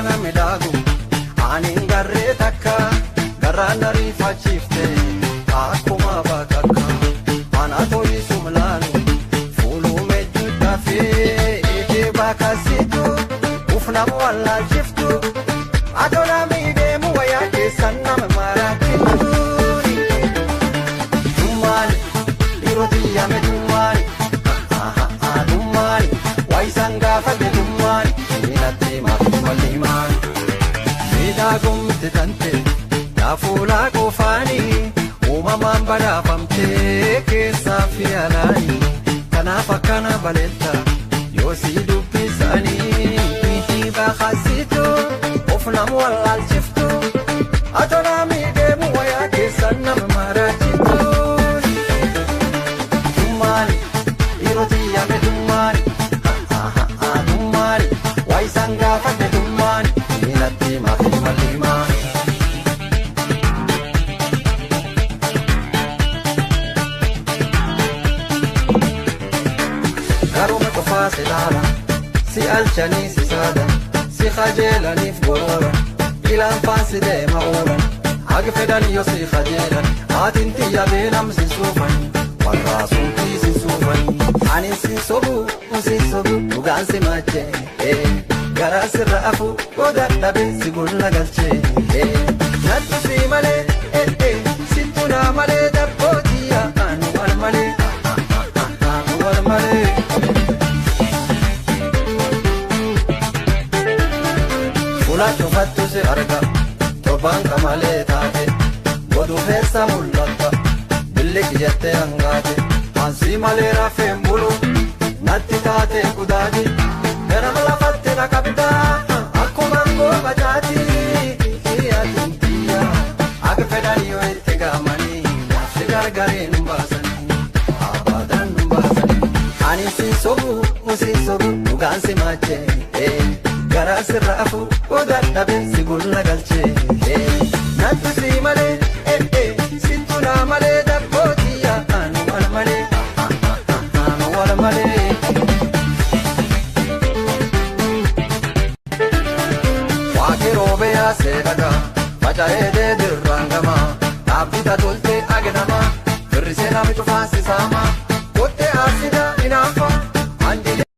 kana midagu ani garre takka garana rifachifte akuma bakaka ana toyi sumlanu fulu mejuta fi ike bakasitu ufna wala shiftu adona mi demu waya ke sanna maraki tumani iroti yame tumani tumani waisanga fade tumani minati mafulimani vida gumte tante ya fula kofani umaman bada famte ke safialani kana fakana baleta yosi dupisani hiba khasito ofna wala shiftu atona mi demu waya ke sanna marachito tumani iroti yame tumani tumani waisanga fade tumani minati mafulimani سدارا سي ألشاني سي سادا سي خجلاني في غورا إلى أنفاس دي مغورا عقفداني يوسي خجلا عاتنتي يا بينام سي سوفاني والراسوتي سي سوفاني عني سي صبو وسي صبو وقان سي ماتشي غراس الرأفو ودا دابي سي قولنا قلشي نتو سي مالي ستنا مالي دبوتي يا أنو المالي أنو المالي Chufatu se arga, toban kamale taate, bodu fessa mullata, bille kijate angate, ansi male rafe mulu, natti taate kudadi, ganam lafatte na kapita, akku mango bajati, iya tuntiya, agfedani yo ette gamani, sigar gare numbasani, abadan numbasani, ani si sobu, ugan si mache, garas rafu odan dabe sigulna galche natu si male situna male dapotiya anu male wala male wakirobe ya sedaga majae de dirangama abita tolte agenama risena mitu fasi sama kote asida inafa